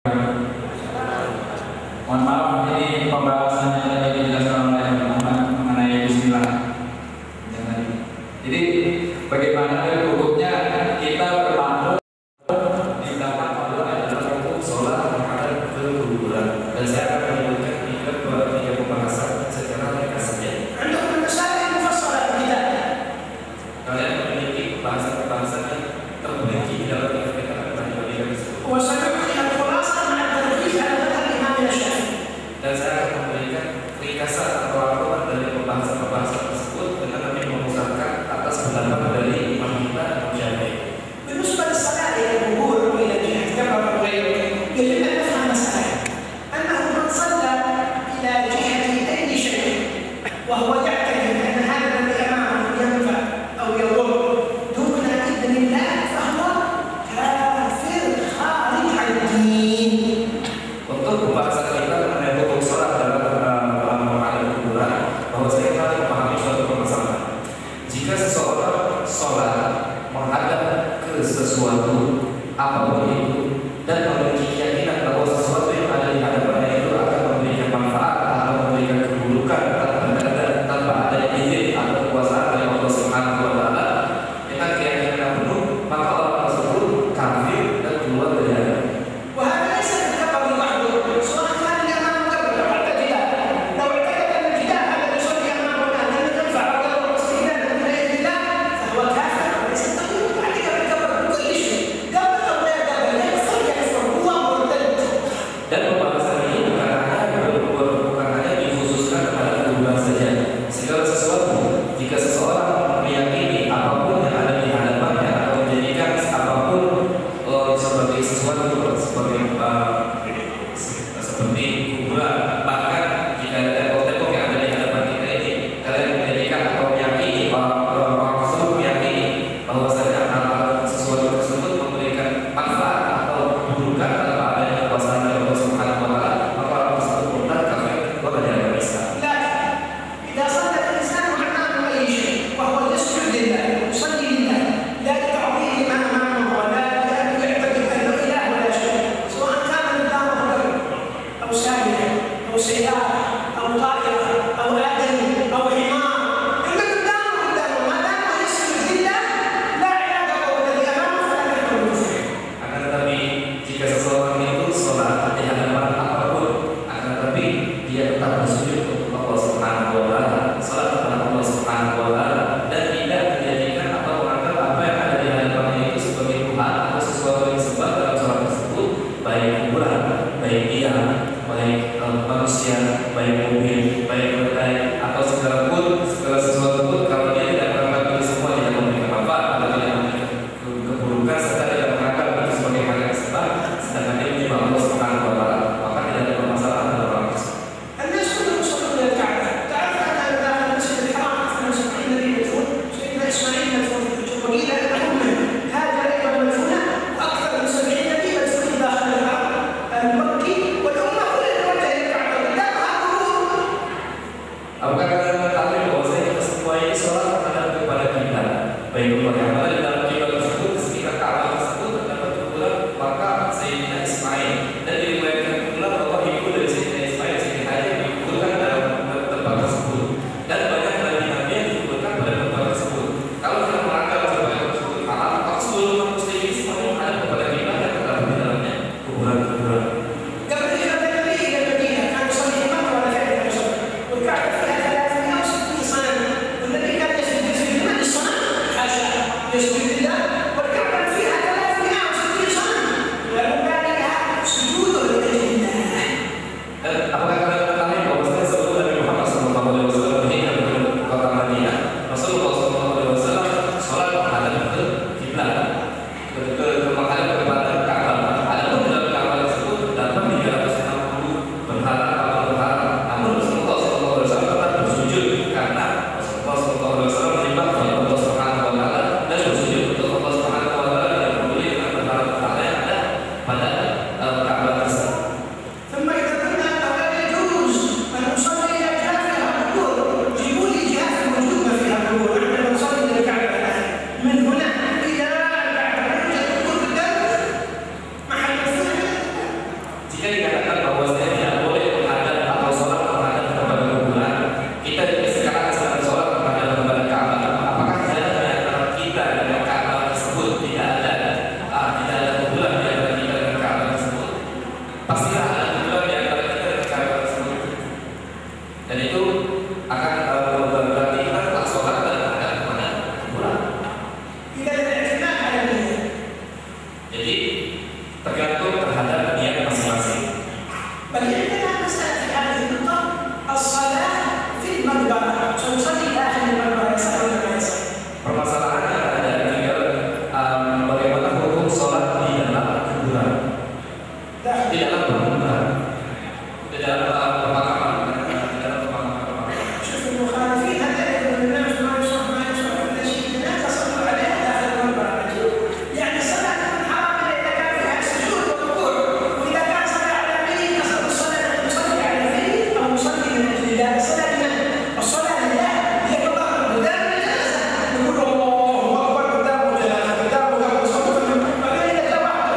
Mohon maaf, ini pembahasannya tadi dijelaskan oleh Muhammad mengenai bismillah. Jadi bagaimana hukumnya kita bermakmum di belakang Allah adalah hukum sholat menghadap ke kuburan. Dan saya akan menyebutkan tiga pembahasan secara ringkas saja. Kalian memiliki bahasa-bahasa yang terperinci dalam kita akan diberikan tersebut. Dan saya akan memberikan ringkasan atau laporan dari pembahasan-pembahasan tersebut dengan kami memusatkan atas pendapat dari Imam kita Imam Syafi'i. بالنسبة للصلاة إلى القبور وإلى الجهة كما بغيره يجب أن نفهم مسألة أنه من صلى إلى جهة أي شيء وهو يعتقد أن هذا الذي أمامه ينفع أو يضر دون إذن الله فهو كافر خارج عن الدين. Untuk pembahasan kita mengenai hukum sholat dalam menghadap kuburan, bahwa saya harus memahami suatu permasalahan. Jika seseorang sholat menghadap ke sesuatu apapun itu dan memiliki keyakinan bahwa sesuatu yang ada di hadapannya itu akan memberikan manfaat atau memberikan keburukan tanpa ada izin atau kekuasaan dari Allah Subhanahu wa Ta'ala, dengan keyakinan yang penuh, maka orang tersebut kafir dan keluar dari agama. Dan pembahasan ini bukan hanya dikhususkan kepada kuburan saja. Segala sesuatu, jika seseorang meyakini apapun yang ada di hadapannya atau menjadikan apapun sebagai sesuatu seperti kuburan, bahkan jika ada tembok yang ada di hadapan kita ini, kalian menjadikan atau meyakini orang tersebut meyakini bahwa sesuatu tersebut memberikan manfaat atau keburukan tanpa adanya kekuasaan dari Allah Subhanahu wa Ta'ala, maka orang tersebut murtad kafir keluar dari agama Islam. إذا صلى الإنسان أمام أي شيء وهو يسجد لله يصلي لله لا لتعظيم ما أمامه ولا يعتقد أنه إله ولا شيء، سواء كان قدامه رجل أو سائل أو سيارة أو طائرة أو آدمي أو حمار، إما قدامه ما دام يسجد لله لا علاقة بالذي أمامه فلا يكون مسلم. Akan tetapi jika seseorang itu sholat di hadapan apapun, akan tetapi dia tetap bersujud untuk Allah Subhanahu wa Ta'ala, sholat kepada Allah Subhanahu wa Ta'ala, dan tidak menjadikan atau menganggap apa yang ada di hadapannya itu sebagai Tuhan atau sesuatu yang disembah dalam sholat tersebut, baik kuburan, baik dia, baik manusia, baik mobil, baik kedai atau segala sesuatu pun, kalau dia tidak menganggap itu semua tidak memberikan manfaat atau tidak memberikan keburukan serta tidak menganggap itu sebagai hal yang disembah, sedangkan dia menyembah Allah Subhanahu wa Ta'ala, maka tidak ada permasalahan dalam orang tersebut. الناس كلهم يصلون إلى الكعبة، تعرف أن داخل المسجد الحرام 72 نبي مدفون، سيدنا إسماعيل مدفون في الجنة، وقيل أنهم هاجر أيضا مدفونة، وأكثر من 70 نبي مدفونين داخل الحرم المكي، والأمة كلها توجه إلى الكعبة، قدامها قبور Jika dikatakan bahwa saya tidak boleh menghadap atau sholat menghadap kepada kuburan, kita sekarang sedang sholat menghadap kepada Ka'bah, apakah jarak di antara kita dengan Ka'bah tersebut tidak ada kuburan di antara kita dengan Ka'bah tersebut? Pastilah ada kuburan di antara kita dengan Ka'bah tersebut, dan itu akan berarti kita telah sholat dan menghadap kepada kuburan. Jadi tergantung terhadap niat masing-masing. بل عندنا مسألة في هذه النقطة الصلاة في المقبرة، تصلي داخل المقبرة يصح ولا ما يصح؟ Permasalahannya ada tinggal bagaimana hukum sholat di dalam kuburan, di dalam kuburan, di dalam pemakaman. شوف المخالفين هذا يقول الناس ما يصح ولا شيء، الناس تصلوا عليها داخل المقبرة، يعني الصلاة من حرام إذا كان فيها سجود وركوع، وإذا كان صلى على ميت أصل الصلاة أن يصلي على الميت أو يصلي من أجل الله، الصلاة لمن؟ الصلاة لله هي قضاء قدام الجنازة، نقول الله أكبر قدامه جنازة قدامه قبر صلوا في المقبرة، بعدين إذا واحد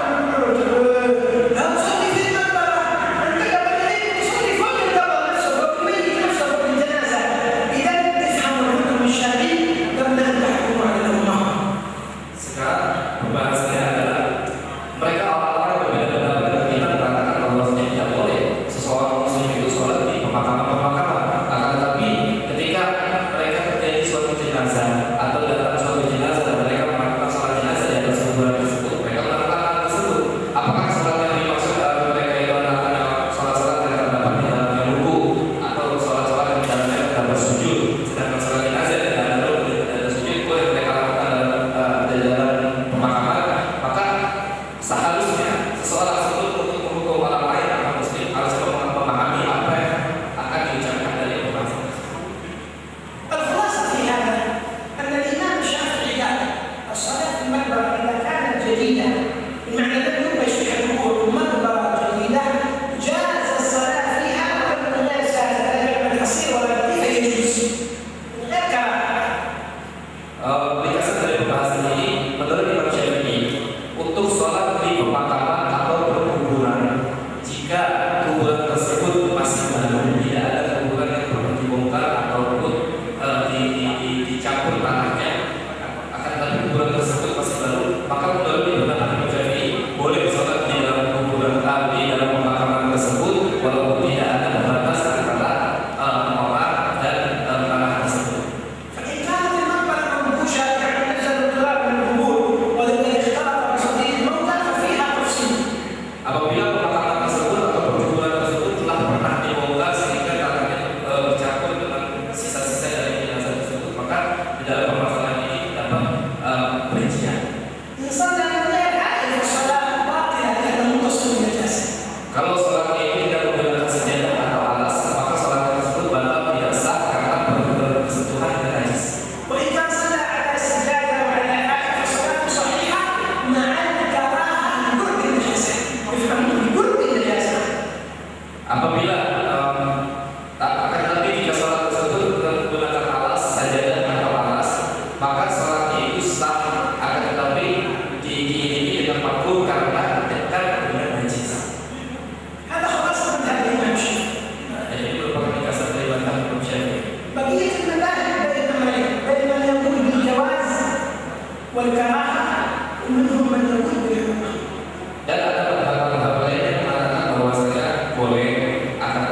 لا تصلي في المقبرة، أنت قبل الميت تصلي فوق القبر نفسه، فوق الميت نفسه، فوق الجنازة، إذا تفهموا الحكم الشرعي قبل أن تحكموا على الأمة. Sekarang pembahasannya adalah mereka orang-orang berbeda pendapat dengan kita mengatakan bahwa tidak boleh seseorang muslim itu sholat di pemakaman. Akan tetapi ketika mereka terjadi suatu jenazah atau datang suatu jenazah dan mereka melakukan sholat jenazah di atas kuburan tersebut, mereka melakukan hal tersebut. Apakah sholat yang dimaksud mereka itu adalah sholat-sholat yang terdapat di dalamnya ruku atau sholat-sholat yang di dalamnya terdapat sujud? Sedangkan sholat jenazah tidak ada sujud pun yang mereka lakukan dalam pemakaman, maka seharusnya seseorang sebelum untuk menghukum orang lain atau muslim harus memahami apa yang akan diucapkan dari pembahasan tersebut. الخلاصة في هذا أن الإمام الشافعي قال الصلاة في المقبرة إذا كانت جديدة بمعنى لم ينبش في القبور مقبرة جديدة جاز الصلاة فيها ولو من غير ساعة لا يعمل قصير ولا لطيف يجوز من غير كراهة. Berdasarkan dari pembahasan ini, menurut Imam Syafi'i, untuk sholat di pemakaman atau perkuburan, jika kuburan tersebut masih baru, tidak ada kuburan yang perlu dibongkar ataupun dicampur tanahnya, akan tetapi kuburan tersebut masih baru, maka menurut Imam Syafi'i boleh sholat di dalam kuburan di dalam pemakaman tersebut, walaupun tidak ada batas antara orang dan tanah tersebut. فإن كانت المقبرة منبوشة يعني نزل التراب من القبور ولذا اختلط بصديق الموتى ففيها تفصيل. Apabila pemakaman tersebut atau perkuburan tersebut telah pernah dibongkar sehingga tanahnya bercampur dengan sisa-sisa dari jenazah tersebut, maka di dalam permasalahan ini dapat perincian. إن صلى من غير عائد فالصلاة باطلة لأنه متصل بالنجاسة. Kalau sholatnya ini tidak menggunakan sejadah atau alas, maka sholat tersebut batal tidak sah karena bersentuhan dengan najis. وإن كان صلى على السجادة وعلى عائد فصلاته صحيحة مع الكراهة لقرب النجاسة. يفهمون لقرب النجاسة. Apabila akan tetapi jika sholat tersebut menggunakan alas, sajadah atau alas, maka sholatnya itu sah, akan tetapi diiringi dengan makruh karena dekat dengan najis. هذا خلاصة مذهب الإمام الشافعي. Dan ini merupakan dasar dari bantahan Imam Syafi'i. بقية المذاهب بين أمرين، بين من يقول بالجواز والكراهة ومنهم من يقول بالحكم. Dan ada beberapa lainnya yang mengatakan bahwasanya boleh, akan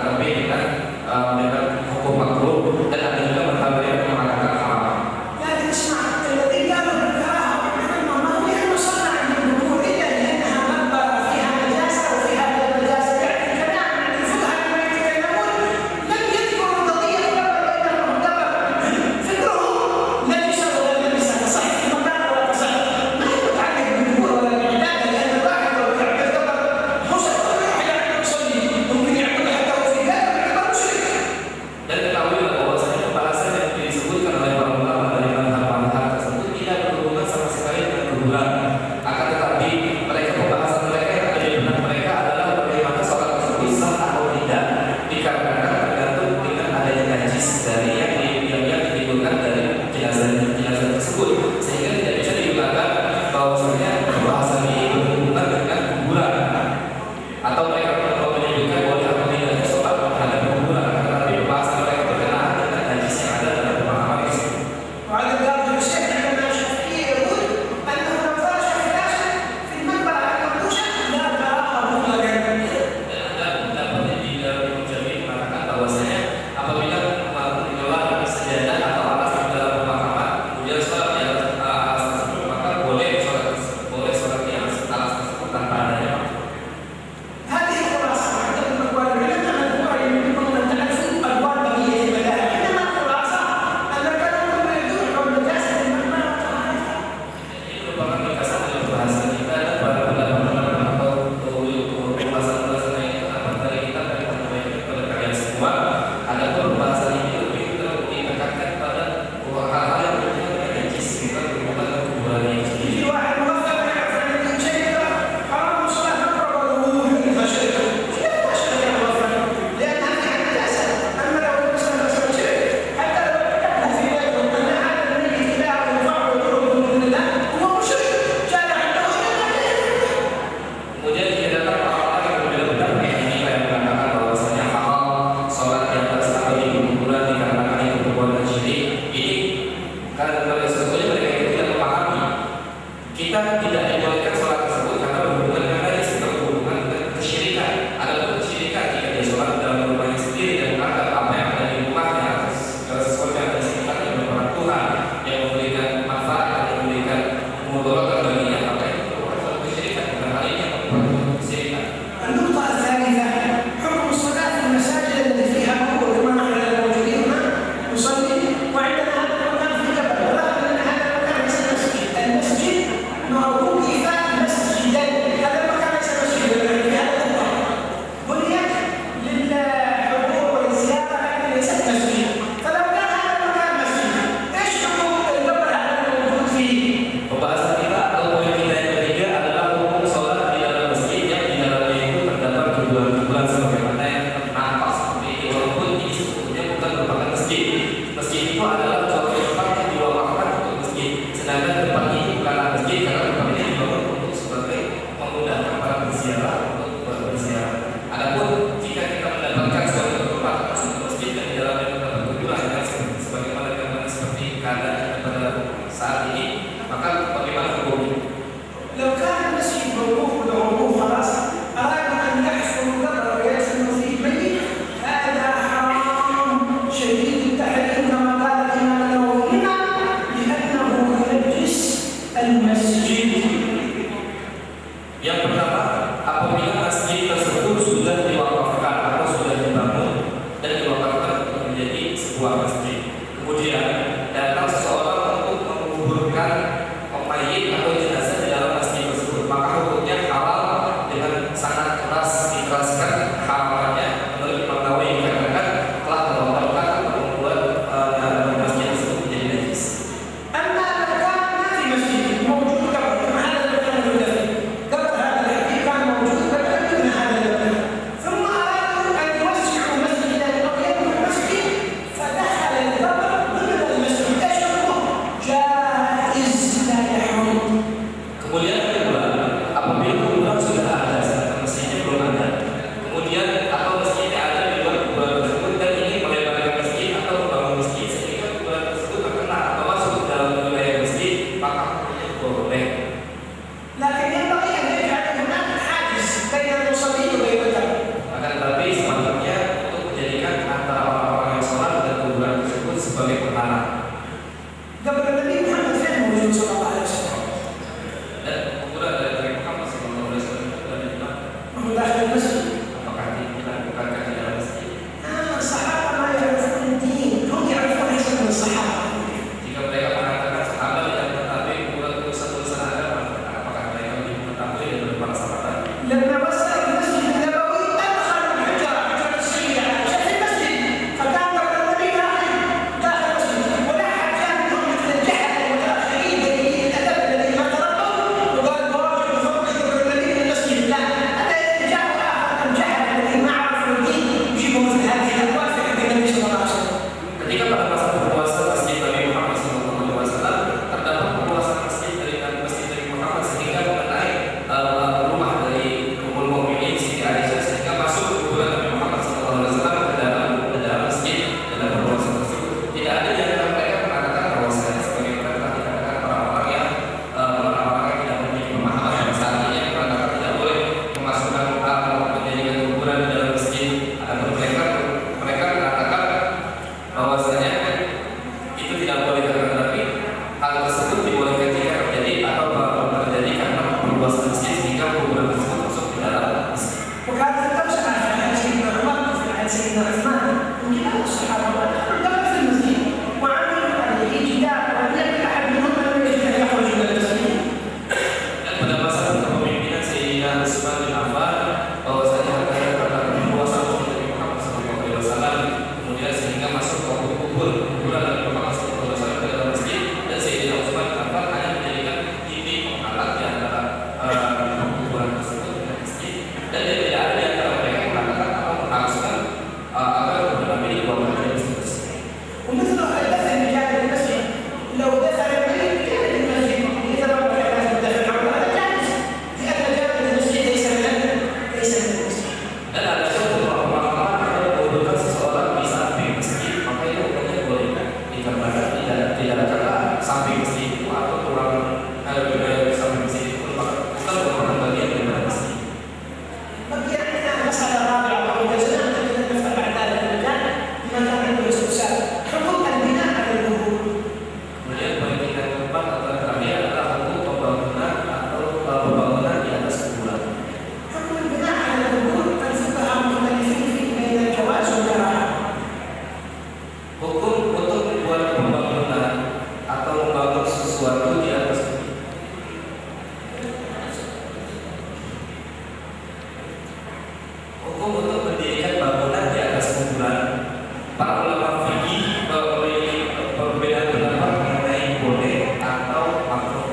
hukum untuk mendirikan bangunan di atas kuburan. Para ulama fikih memiliki perbedaan pendapat mengenai boleh atau makruh.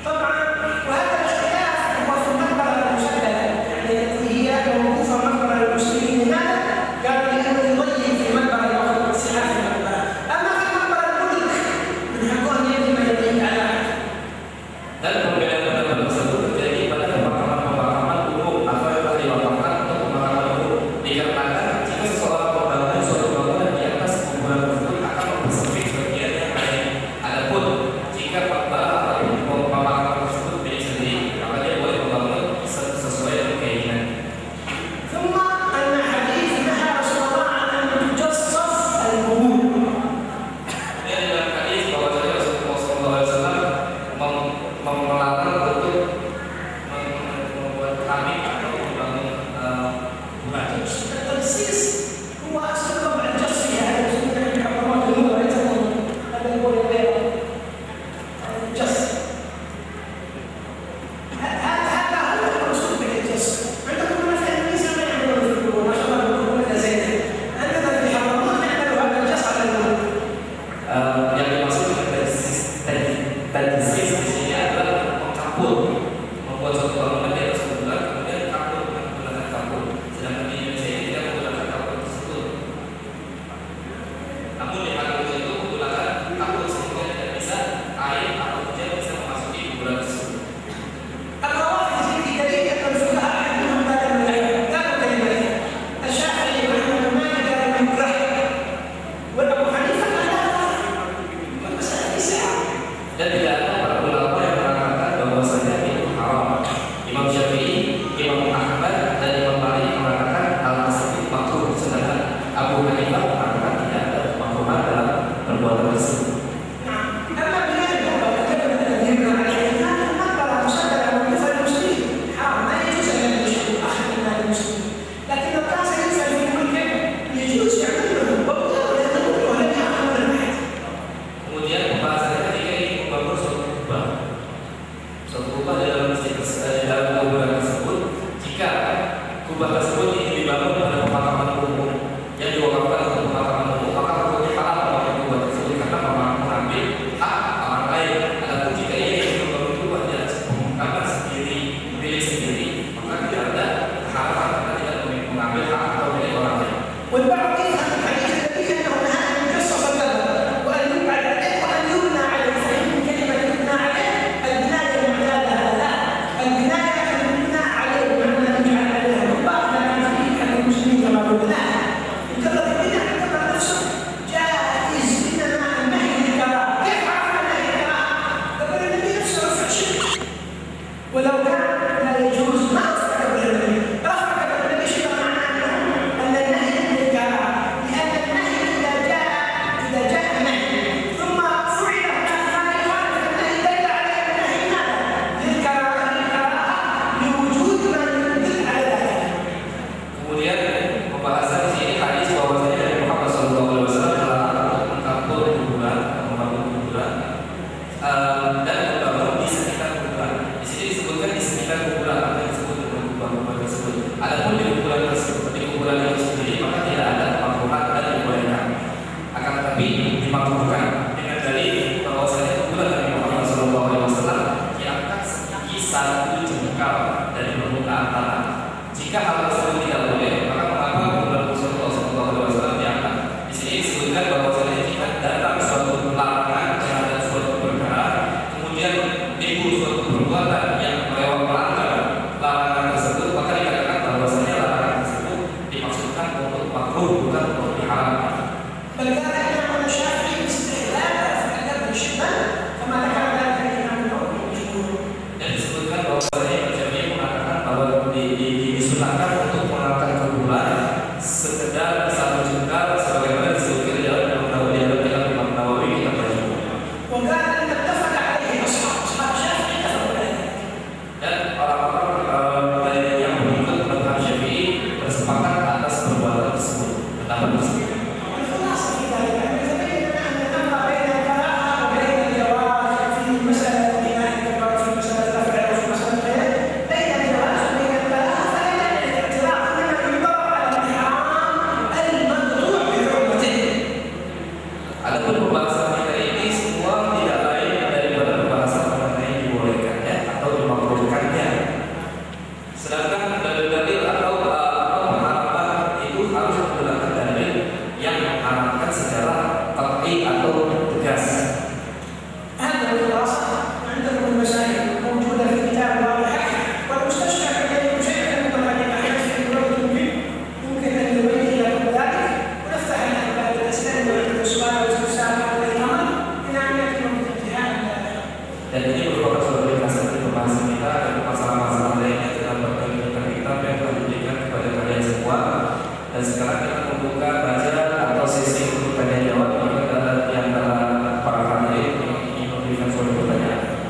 طبعا وهذا الاختلاف هو في المقبره المشدده يعني التي هي موقوفه مقبره المسلمين. لماذا؟ قالوا لانه يضيق في المقبره ياخذ مساحات في المقبره. اما في المقبره الملك من حقه ان يبني ما يضيق على عهده. Dan perbedaan pendapat tersebut terjadi pada pemakaman umum atau yang telah diwakafkan untuk pemakaman umum. Dikarenakan jika seseorang membangun suatu bangunan di atas kuburan tersebut akan mempersempit bagian yang lain. Adapun jika makbara atau pemakaman tersebut milik sendiri, maka dia boleh membangun sesuai dengan keinginan. ثم ان حديث نهى رسول الله عن ان تجصص القبور. Kemudian dalam hadis bahwa Rasulullah SAW melarang untuk membuat keramik atau membangun kuburan. التجصيص هو اصل طبع الجص يعني يسمونه الحكومات المدراء يسمونه هذا هو البيع الجص. هذا هو المقصود بالجص. عندكم مثلا النساء ما يعملون في القبور ما شاء الله يقولون لنا زين. عندنا في حرمات نعمل هذا الجص على القبور. Yang dimaksud dengan tajsis di sini adalah mengkapur, membuat suatu bangunan di atas kuburan kemudian kapur menggunakan kapur. Sedangkan di Indonesia ini tidak menggunakan kapur tersebut. Namun di hal itu menggunakan kapur sehingga tidak bisa air atau hujan bisa memasuki kuburan tersebut. الروافض في دليل الفقهاء عندهم هذا العلم. قالوا كلمتين. الشافعي وأحمد ومالك قالوا يكره. وأبو حنيفة قال لا والمسألة في سعة. Dan tidak ada para ulama yang mengatakan bahwasanya itu haram. Imam Syafi'i, Imam Ahmad, dan Imam Malik mengatakan hal tersebut makruh, sedangkan Abu Hanifah mengatakan tidak ada makruhan dalam perbuatan tersebut. أما بلاد الكوبا الكلمة التي يبنى عليها كانت المقبرة مشددة موقوفة للمسلمين. حرام لا يجوز أن يشهد أحد من هذا المسلمين. لكن لو كان سيدفع في ملك يجوز يعمل له بوابة ويدخل ولم يأمر أحد. Kemudian pembahasannya ketika ingin membangun suatu kubah dalam masjid dalam kuburan tersebut, jika kubah tersebut ingin dibangun pada pemakaman umum yang diwakafkan untuk pemakaman umum, maka hukumnya halal memakai kubah tersebut karena mengambil hak orang lain. Adapun jika ia ingin membangun kubah di atas pemakaman sendiri milik sendiri, maka tidak ada harapan karena tidak mengambil hak atau milik orang lain. والبعض يفهم الحديث الذي أنه نهى أن يجصص القبر وأن يبعد عليه وأن يبنى عليه. فإن كلمة يبنى عليه البناية المعتادة لا. البناية أن يبنى عليه بمعنى أن يجعل عليها قبة لكن فيه حق المسلمين Dan sekarang kita membuka baca atau sesi untuk tanya jawab. Maka di antara para hadirin yang ingin memberikan suatu pertanyaan.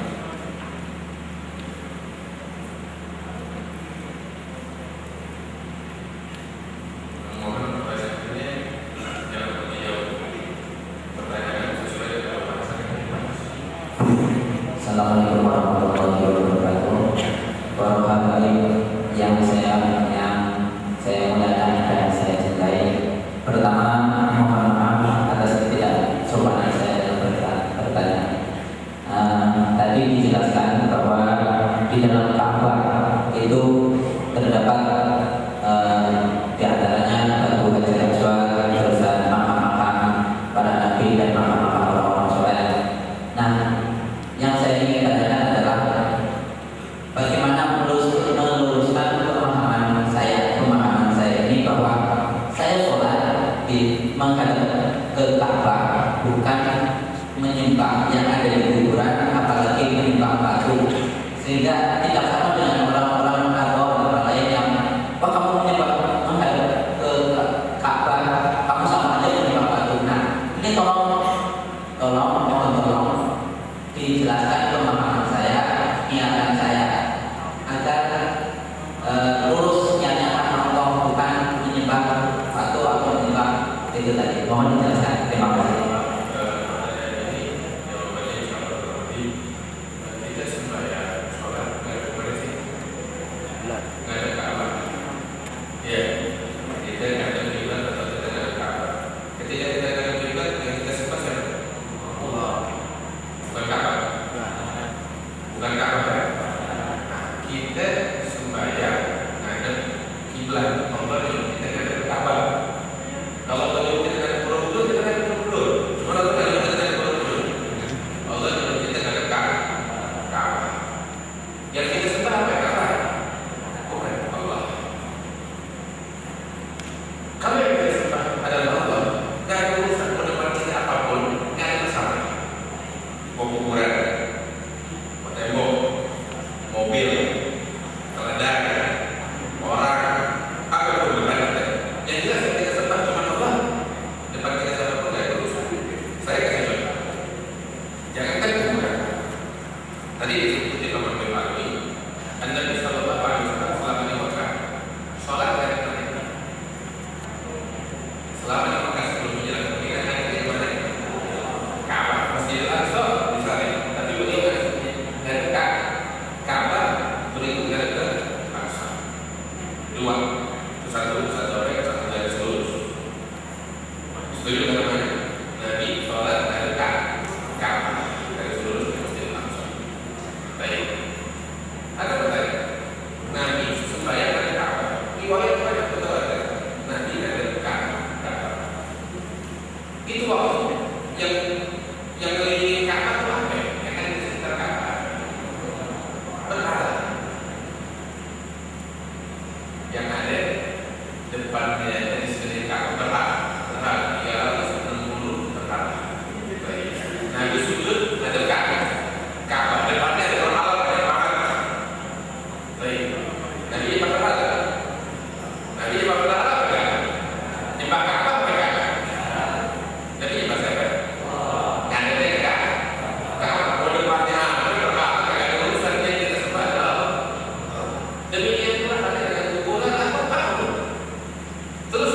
Assalamualaikum warahmatullahi wabarakatuh. Para hadirin yang saya muliakan dan saya cintai, pertama mohon maaf atas ketidaksopanan saya dalam bertanya. Tadi dijelaskan bahwa di dalam Ka'bah itu terdapat di antaranya batu Hajar Aswad, terus makam-makam para nabi dan makam-makam orang-orang soleh. Nah, yang saya ingin tanyakan adalah bagaimana meluruskan pemahaman saya ini bahwa saya sholat di menghadap ke Ka'bah, bukan menyembah yang ada di kuburan, apalagi menyembah batu, sehingga tidak sama dengan orang-orang atau orang lain yang kamu menyembah menghadap ke Ka'bah, kamu sama aja menyembah batu. Nah, ini tolong dijelaskan pemahaman saya, niatan saya, agar lurus niatnya karena Allah, bukan menyembah batu atau menyembah itu tadi. Mohon dijelaskan. Terima kasih. Terus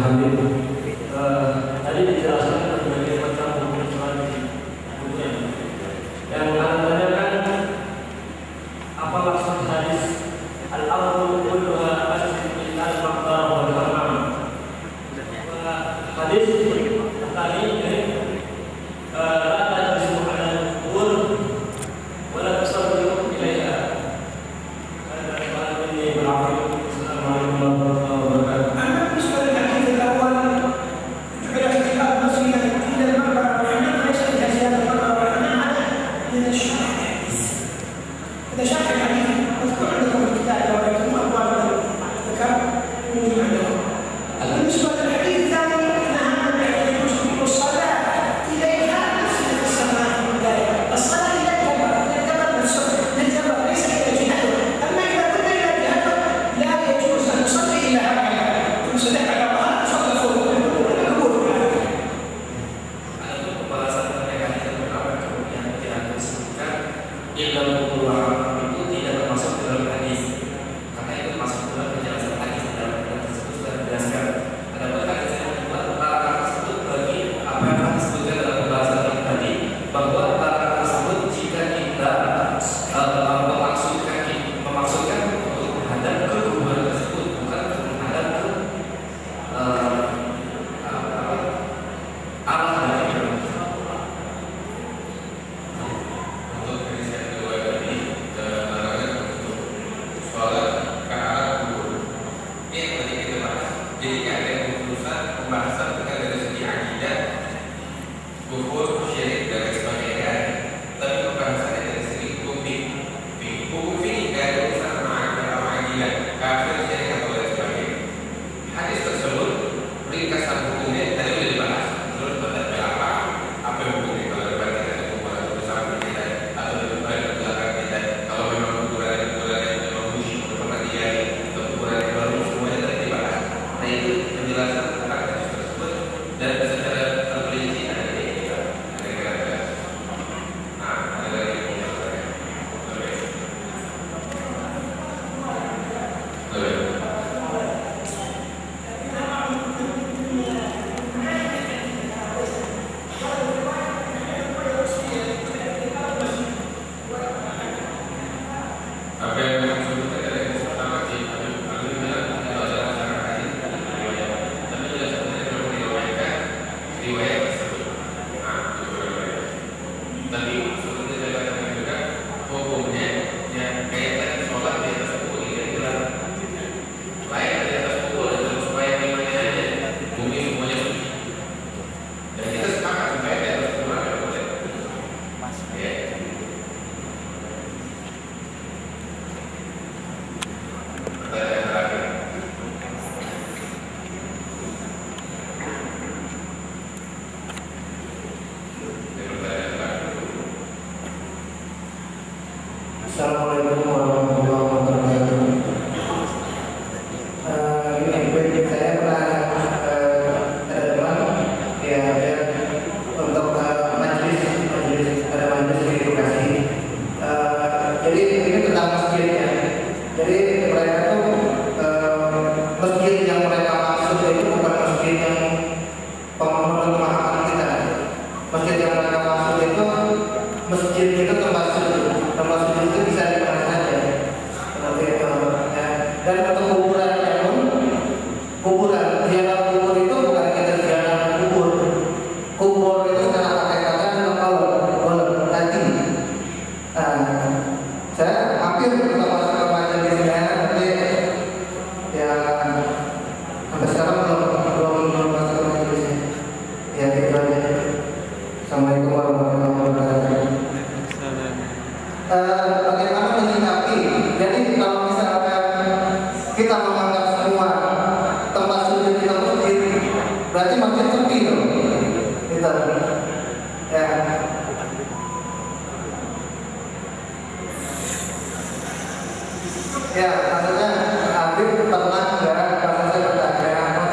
Hamid. Tadi dijelaskan berbagai macam hukum sholat di bukunya. Yang antaranya kan apa maksud hadis al-amru kulluha masjid al-maqbar wal hammam. Hadis tadi la tajlisu 'ala al-qubur wa la tusallu ilaiha. Ada soal ini berlaku. Assalamualaikum warahmatullahi wabarakatuh. أما بالنسبة للحديث الأول جعل اعتقاد مسجدا إلى المقبرة والحمام ليس إلى زيادة المقبرة والحمام هذا من الشرع الحديث. إذا شرح الحديث اذكر عندكم الكتاب لو رأيتم أبواب الذكر موجود عندكم. بالنسبة للحديث الثاني نهى عن الصلاة إليها نفس السماء من ذلك. الصلاة إلى الجبل نفسه للجبل ليس إلى جهته. أما إذا كنا إلى جهته لا يجوز أن نصلي إلا هكذا. نصلي على الله نصلي فوق القبور. Adapun pembahasan mengenai hadis yang pertama yang tidak disebutkan illa Allah itu tidak termasuk dalam hadis, karena itu masuk dalam penjelasan hadis dalam tersebut sudah dijelaskan. Adapun hadis yang kedua larangan tersebut bagi apa yang telah disebutkan dalam pembahasan yang tadi, bahwa larangan tersebut jika kita memaksudkan untuk menghadap ke kuburan tersebut, bukan untuk menghadap ke arah dari kuburan tersebut. Untuk hadis yang kedua tadi larangan untuk sholat ke arah kubur. Ini yang tadi kita bahas. Jadi ada keputusan pembahasan bukan dari segi akidah, kubur, syirik dan lain sebagainya, tapi pembahasannya dari segi hukum fikih. Hukum fikih tidak ada urusan sama akidah, kafir, syirik atau lain sebagainya. Hadis tersebut ringkasan hukumnya tadi sudah dibahas. Menurut pendapat apa yang hukumnya kalau depan kita ada kuburan bersama kita atau di depan belakang kita, kalau memang kuburan yang memang musyrik pernah digali atau kuburan yang baru, semuanya tadi dibahas. Nah itu penjelasan tentang hadis tersebut dan secara terperinci ada di kita. Nah ada lagi penjelasannya. Lebih. Apa yang maksudnya dari pertama sih, kami bilang kalau ada masalah hadis riwayat, tapi tidak sebenarnya belum diriwayatkan riwayat tersebut. Nah, itu riwayat. Tapi seperti saya katakan juga hukumnya yang kayak tadi sholat di atas kubur ini dilarang. Layak di atas kubur itu supaya imannya aja bumi semuanya suci. Dan kita sepakat supaya di atas kubur ada boleh. Ya. Pertanyaan terakhir. Pertanyaan terakhir. Assalamualaikum warahmatullahi wabarakatuh. Ini saya pernah ada teman ya untuk majelis di edukasi. Jadi ini tentang masjidnya. Jadi mereka tuh masjid yang mereka maksud itu bukan masjid yang pemenuhan pemahaman kita. Masjid yang mereka maksud itu masjid itu tempat sujud. Tempat sujud itu bisa di mana saja. Seperti itu. Ya. Dan untuk kuburannya pun kuburan, ziarah kubur itu bukan kita ziarah kubur. Kubur itu sekarang pakai kata kalau tadi. Saya hampir masuk ke majelisnya, tapi ya sampai sekarang belum masuk ke majelisnya. Ya gitu aja. Assalamualaikum warahmatullahi wabarakatuh. Bagaimana menyikapi? Jadi kalau misalkan kita menganggap semua tempat sujud itu masjid, berarti masjid sepi dong. Gitu. Ya. Ya, maksudnya Habib pernah enggak, kalau saya bertanya,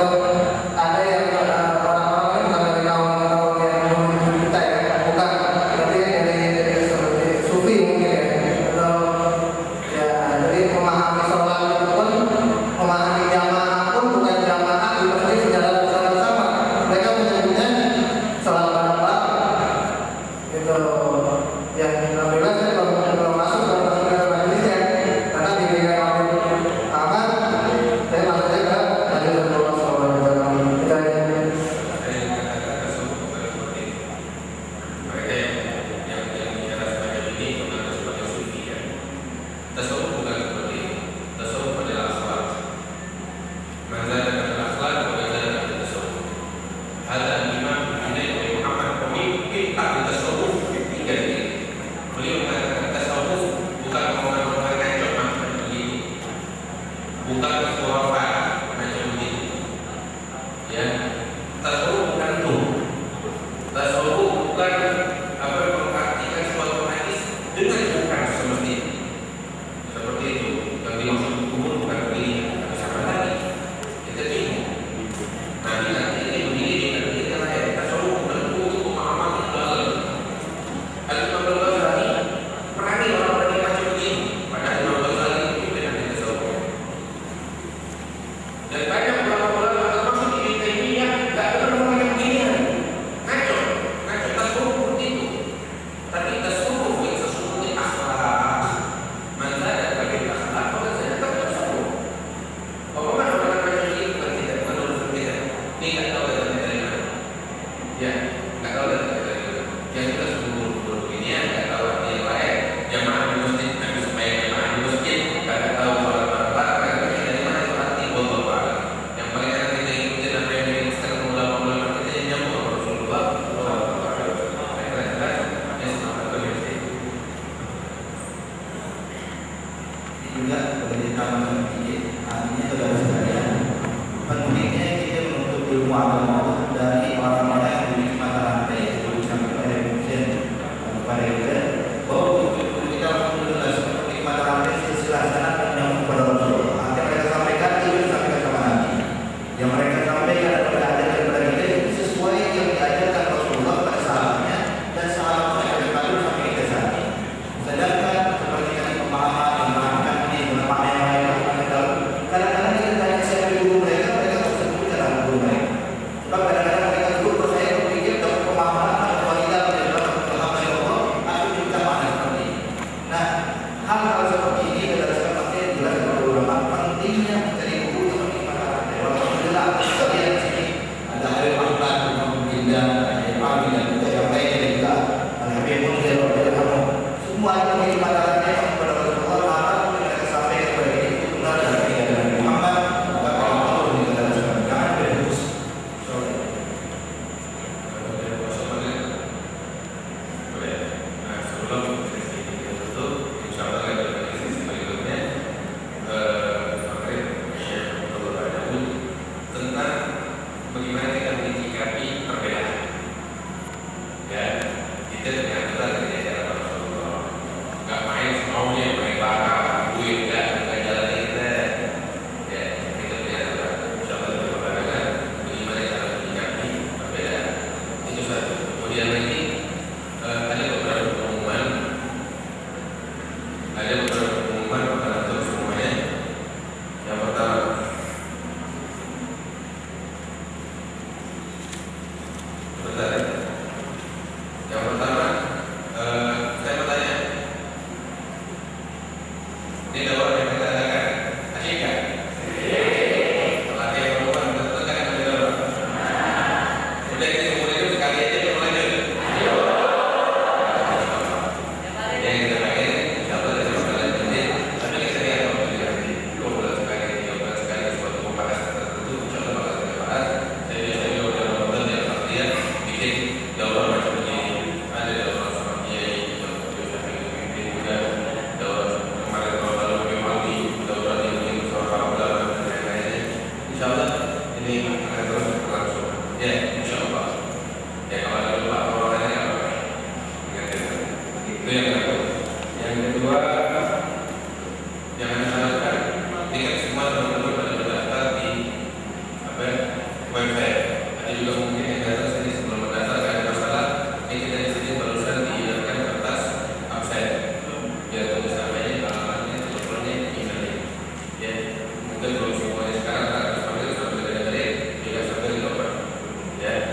Ya.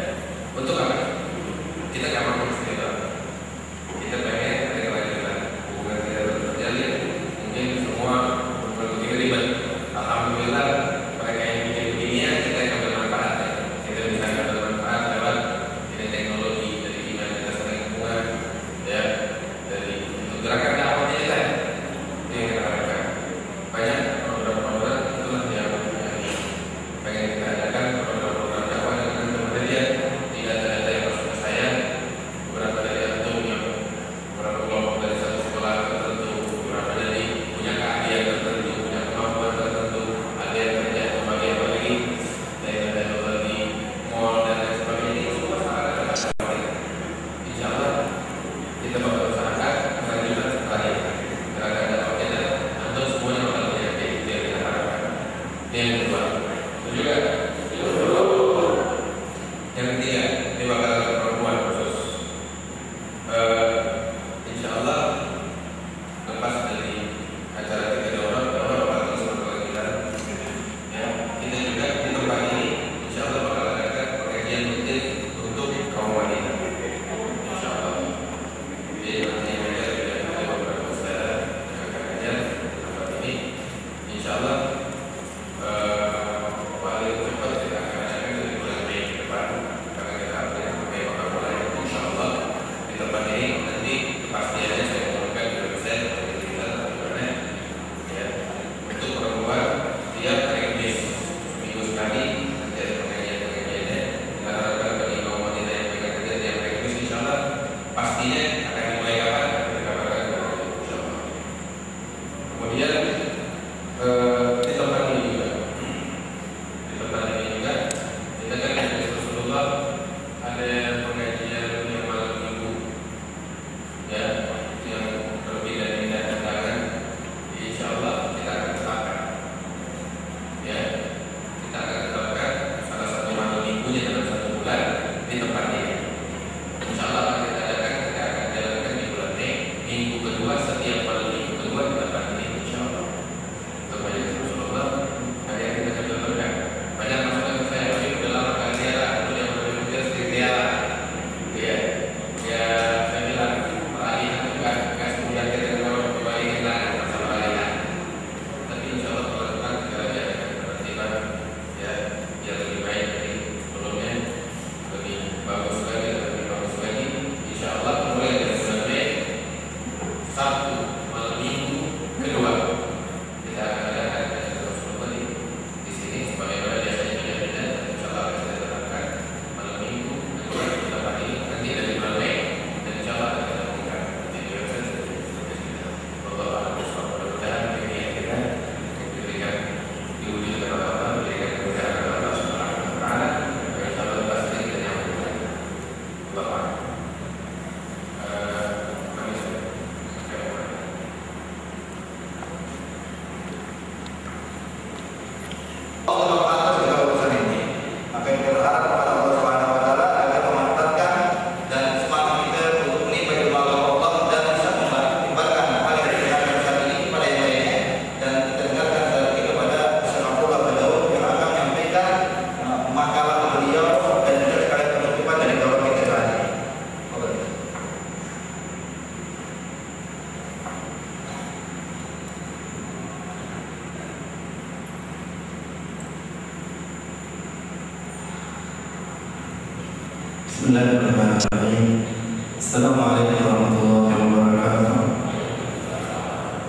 Bismillahirrahmanirrahim. Assalamualaikum warahmatullahi wabarakatuh.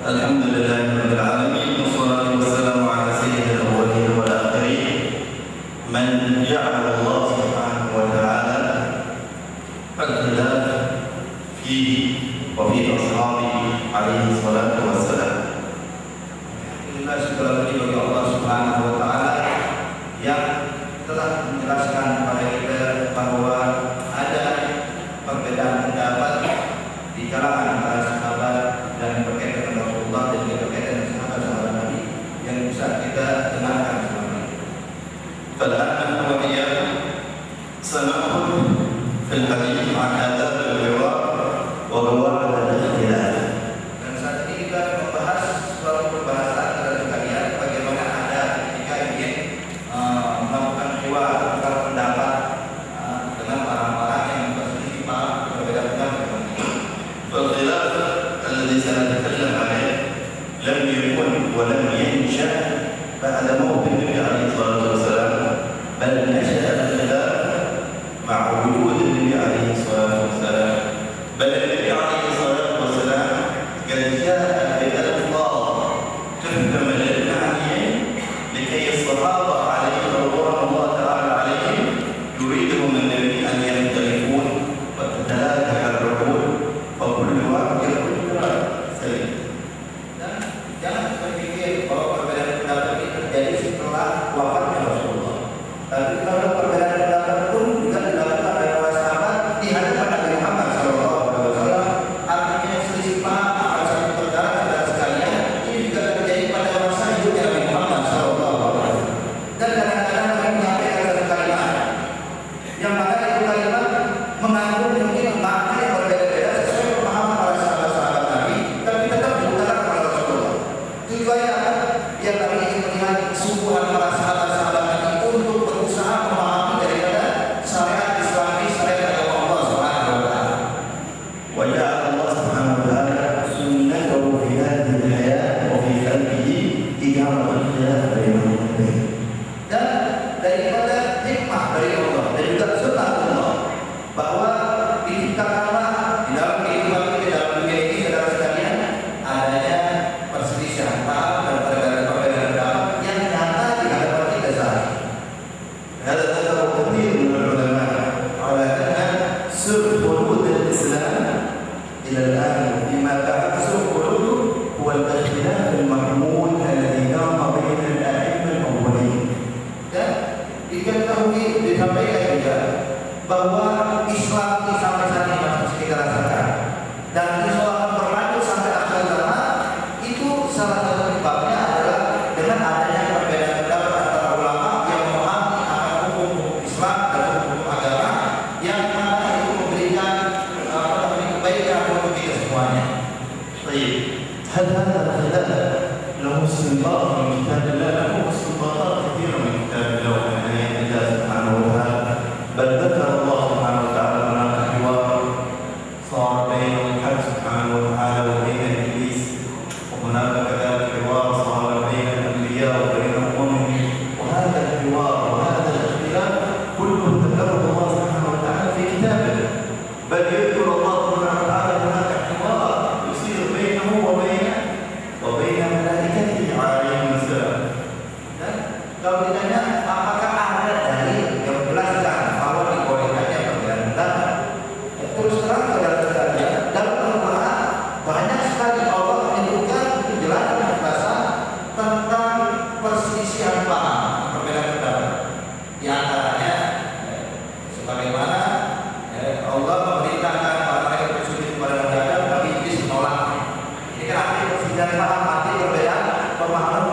Alhamdulillahirabbil alamin wassalatu wassalamu ala sayyidil awwalin wal akhirin man ja'ala Allah subhanahu wa ta'ala al-khilaf fihi wa fi ashabihi alaihi salatu wassalam. Alhamdulillah, segala puji bagi Allah Subhanahu wa taala yang telah menjelaskan kepada kita bahwa ada perbedaan pendapat di kalangan para sahabat dan berkaitan dengan Rasulullah dan juga berkaitan dengan sahabat-sahabat Nabi yang bisa kita dengarkan selama ini. فالآن وإياكم سنأخذ في الحديث عن آداب الحوار وقواعد الاختلاف. Dan saat ini kita membahas suatu pembahasan dari sekalian bagaimana ada ketika ingin melakukan hiwar tukar pendapat dengan orang-orang yang berselisih paham berbeda pendapat. فالخلاف الذي سنتكلم عليه لم يكن ولم ينشأ بعد موت النبي عليه الصلاة والسلام، بل نشأ الخلاف مع وجود النبي عليه الصلاة والسلام، بل النبي عليه الصلاة والسلام قد جاء بألفاظ تفهم للمعنيين لكي الصحابة عليهم رضوان الله تعالى عليهم يريدهم النبي أن يختلفون وتتلاقى العقول وكل واحد يقول سليم. Dan jangan berpikir bahwa perbedaan pendapat ini terjadi setelah wafatnya Rasulullah. Tapi kalau perbedaan pendapat pun juga dilakukan oleh para sahabat di hadapan Nabi Muhammad SAW. Artinya selisih paham akan satu perkara saudara sekalian ini juga terjadi pada masa hidupnya Nabi Muhammad SAW. Dan kadang-kadang Nabi menyampaikan satu kalimat yang mana itu kalimat mengandung mungkin makna yang berbeda-beda sesuai pemahaman para sahabat-sahabat Nabi, tapi tetap diutarakan oleh Rasulullah. Tujuannya apa? Biar Nabi ingin melihat kesungguhan para sahabat-sahabat Nabi untuk berusaha memahami daripada syariat Islami, syariat agama Allah Subhanahu wa taala. وجعل الله سبحانه وتعالى سنته في هذه الحياة وفي خلقه إجابة الخلاف بينهم وبين. Dan daripada hikmah dari Allah dan juga sunnah Allah bahwa diciptakanlah di dalam kehidupan kita dalam dunia ini saudara sekalian adanya perselisihan paham dan perbedaan pendapat yang nyata di hadapan kita saat ini. هذا ذكر كثير من العلماء على أن سر خلود الإسلام إلى الآن فيما بعد سر خلوده هو الاختلاف المحمود الذي قام بين الأئمة الأولين. Dan diketahui disampaikan juga bahwa Islam ini sampai saat ini masih kita rasakan dan Islam akan berlanjut sampai akhir zaman. Itu salah satu sebabnya adalah dengan adanya perbedaan pendapat antara ulama yang memahami akan hukum Islam dan hukum agama yang mana itu memberikan kebaikan untuk kita semuanya. طيب هل هذا الخلاف له استنباط من كتاب الله؟ له استنباطات كثيرة من كتاب الله ومن آيات الله سبحانه وتعالى، بل ذكر الله سبحانه وتعالى هناك حوار صار بين الحق سبحانه وتعالى وبين إبليس، وهناك كذلك حوار صار بين الأنبياء وبين الأمم، وهذا الحوار وهذا الاختلاف كله ذكره الله سبحانه وتعالى في كتابه، بل يذكر الله سبحانه وتعالى هناك حوار يصير بينه وبين ملائكته عليهم السلام. Dan kalau ditanya apakah ada dalil yang menjelaskan bahwa dibolehkannya perbedaan pendapat, terus terang saudara sekalian dalam Al-Quran banyak sekali Allah menyebutkan penjelasan penjelasan tentang perselisihan paham perbedaan pendapat. Di antaranya sebagaimana Allah memerintahkan orang yang bersujud kepada Nabi Adam, tapi Iblis menolak. Ini kan arti perselisihan paham, arti perbedaan pemahaman